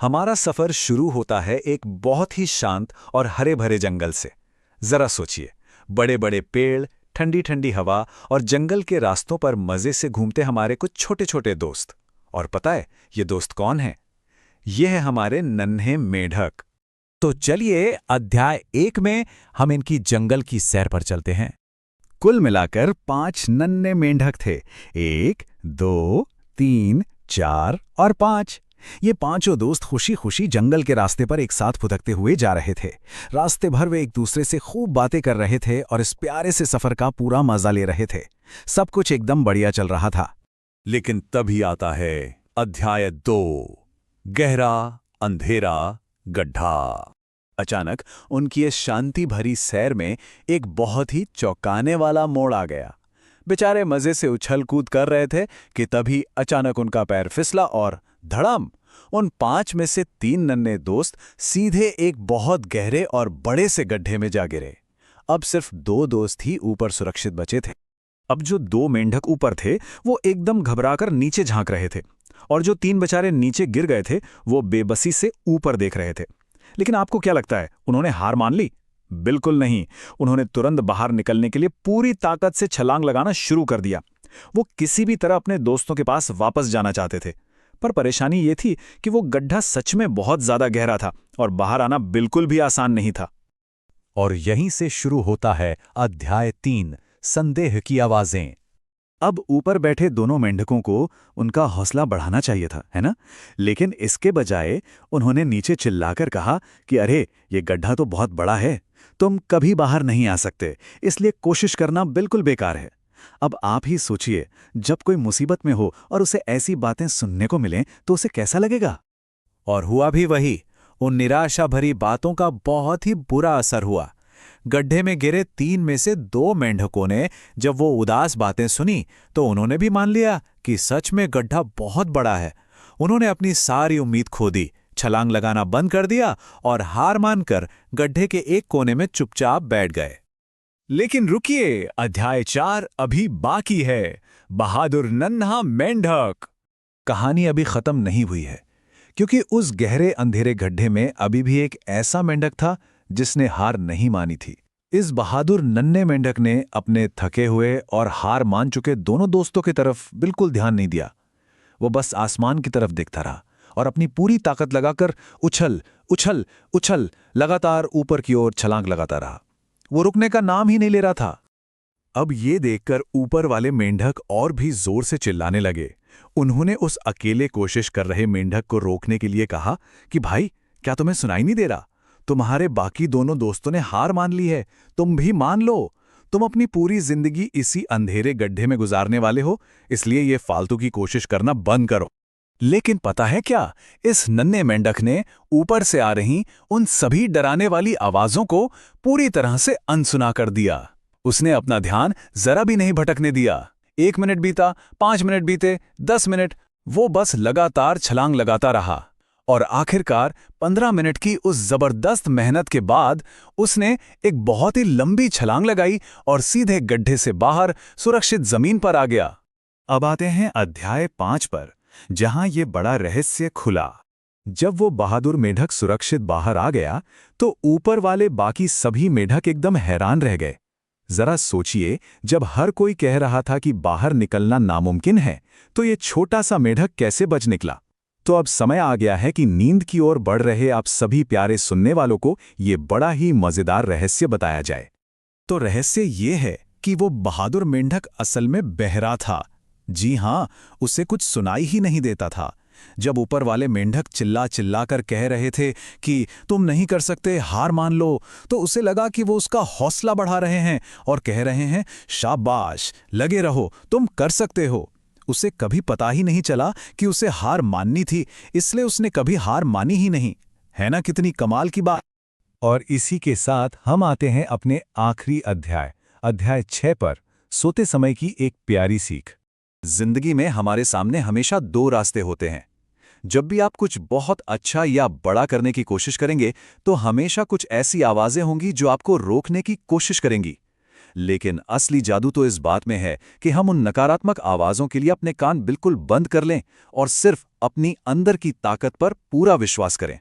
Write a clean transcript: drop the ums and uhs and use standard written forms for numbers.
हमारा सफर शुरू होता है एक बहुत ही शांत और हरे भरे जंगल से। जरा सोचिए, बड़े बड़े पेड़, ठंडी ठंडी हवा और जंगल के रास्तों पर मजे से घूमते हमारे कुछ छोटे छोटे दोस्त। और पता है ये दोस्त कौन है? ये है हमारे नन्हे मेंढक। तो चलिए अध्याय 1 में हम इनकी जंगल की सैर पर चलते हैं। कुल मिलाकर 5 नन्हे मेंढक थे। 1, 2, 3, 4 और 5। ये पांचों दोस्त खुशी खुशी जंगल के रास्ते पर एक साथ फुदकते हुए जा रहे थे। रास्ते भर वे एक दूसरे से खूब बातें कर रहे थे और इस प्यारे से सफर का पूरा मजा ले रहे थे। सब कुछ एकदम बढ़िया चल रहा था। लेकिन तभी आता है अध्याय 2, गहरा अंधेरा गड्ढा। अचानक उनकी इस शांति भरी सैर में एक बहुत ही चौंकाने वाला मोड़ आ गया। बेचारे मजे से उछल कूद कर रहे थे कि तभी अचानक उनका पैर फिसला और धड़म, उन 5 में से 3 नन्हे दोस्त सीधे एक बहुत गहरे और बड़े से गड्ढे में जा गिरे। अब सिर्फ 2 दोस्त ही ऊपर सुरक्षित बचे थे। अब जो 2 मेंढक ऊपर थे वो एकदम घबराकर नीचे झांक रहे थे, और जो 3 बेचारे नीचे गिर गए थे वो बेबसी से ऊपर देख रहे थे। लेकिन आपको क्या लगता है, उन्होंने हार मान ली? बिल्कुल नहीं। उन्होंने तुरंत बाहर निकलने के लिए पूरी ताकत से छलांग लगाना शुरू कर दिया। वो किसी भी तरह अपने दोस्तों के पास वापस जाना चाहते थे। पर परेशानी ये थी कि वो गड्ढा सच में बहुत ज्यादा गहरा था और बाहर आना बिल्कुल भी आसान नहीं था। और यहीं से शुरू होता है अध्याय 3, संदेह की आवाजें। अब ऊपर बैठे दोनों मेंढकों को उनका हौसला बढ़ाना चाहिए था, है ना? लेकिन इसके बजाय उन्होंने नीचे चिल्लाकर कहा कि अरे, ये गड्ढा तो बहुत बड़ा है, तुम कभी बाहर नहीं आ सकते, इसलिए कोशिश करना बिल्कुल बेकार है। अब आप ही सोचिए, जब कोई मुसीबत में हो और उसे ऐसी बातें सुनने को मिलें तो उसे कैसा लगेगा? और हुआ भी वही। उन निराशा भरी बातों का बहुत ही बुरा असर हुआ। गड्ढे में गिरे 3 में से 2 मेंढकों ने जब वो उदास बातें सुनी तो उन्होंने भी मान लिया कि सच में गड्ढा बहुत बड़ा है। उन्होंने अपनी सारी उम्मीद खो दी, छलांग लगाना बंद कर दिया और हार मानकर गड्ढे के एक कोने में चुपचाप बैठ गए। लेकिन रुकिए, अध्याय 4 अभी बाकी है। बहादुर नन्हा मेंढक। कहानी अभी खत्म नहीं हुई है, क्योंकि उस गहरे अंधेरे गड्ढे में अभी भी एक ऐसा मेंढक था जिसने हार नहीं मानी थी। इस बहादुर नन्हे मेंढक ने अपने थके हुए और हार मान चुके दोनों दोस्तों की तरफ बिल्कुल ध्यान नहीं दिया। वो बस आसमान की तरफ देखता रहा और अपनी पूरी ताकत लगाकर उछल उछल उछल लगातार ऊपर की ओर छलांग लगाता रहा। वो रुकने का नाम ही नहीं ले रहा था। अब ये देखकर ऊपर वाले मेंढक और भी जोर से चिल्लाने लगे। उन्होंने उस अकेले कोशिश कर रहे मेंढक को रोकने के लिए कहा कि भाई, क्या तुम्हें सुनाई नहीं दे रहा? तुम्हारे बाकी दोनों दोस्तों ने हार मान ली है, तुम भी मान लो। तुम अपनी पूरी जिंदगी इसी अंधेरे गड्ढे में गुजारने वाले हो, इसलिए ये फालतू की कोशिश करना बंद करो। लेकिन पता है क्या, इस नन्हे मेंढक ने ऊपर से आ रही उन सभी डराने वाली आवाजों को पूरी तरह से अनसुना कर दिया। उसने अपना ध्यान जरा भी नहीं भटकने दिया। 1 मिनट बीता, 5 मिनट बीते, 10 मिनट, वो बस लगातार छलांग लगाता रहा। और आखिरकार 15 मिनट की उस जबरदस्त मेहनत के बाद उसने एक बहुत ही लंबी छलांग लगाई और सीधे गड्ढे से बाहर सुरक्षित जमीन पर आ गया। अब आते हैं अध्याय 5 पर, जहां ये बड़ा रहस्य खुला। जब वो बहादुर मेंढक सुरक्षित बाहर आ गया तो ऊपर वाले बाकी सभी मेंढक एकदम हैरान रह गए। जरा सोचिए, जब हर कोई कह रहा था कि बाहर निकलना नामुमकिन है, तो ये छोटा सा मेंढक कैसे बच निकला? तो अब समय आ गया है कि नींद की ओर बढ़ रहे आप सभी प्यारे सुनने वालों को ये बड़ा ही मजेदार रहस्य बताया जाए। तो रहस्य ये है कि वो बहादुर मेंढक असल में बहरा था। जी हां, उसे कुछ सुनाई ही नहीं देता था। जब ऊपर वाले मेंढक चिल्ला चिल्ला कर कह रहे थे कि तुम नहीं कर सकते, हार मान लो, तो उसे लगा कि वो उसका हौसला बढ़ा रहे हैं और कह रहे हैं शाबाश, लगे रहो, तुम कर सकते हो। उसे कभी पता ही नहीं चला कि उसे हार माननी थी, इसलिए उसने कभी हार मानी ही नहीं। है ना कितनी कमाल की बात? और इसी के साथ हम आते हैं अपने आखिरी अध्याय 6 पर, सोते समय की एक प्यारी सीख। जिंदगी में हमारे सामने हमेशा 2 रास्ते होते हैं। जब भी आप कुछ बहुत अच्छा या बड़ा करने की कोशिश करेंगे तो हमेशा कुछ ऐसी आवाजें होंगी जो आपको रोकने की कोशिश करेंगी। लेकिन असली जादू तो इस बात में है कि हम उन नकारात्मक आवाज़ों के लिए अपने कान बिल्कुल बंद कर लें और सिर्फ अपनी अंदर की ताकत पर पूरा विश्वास करें।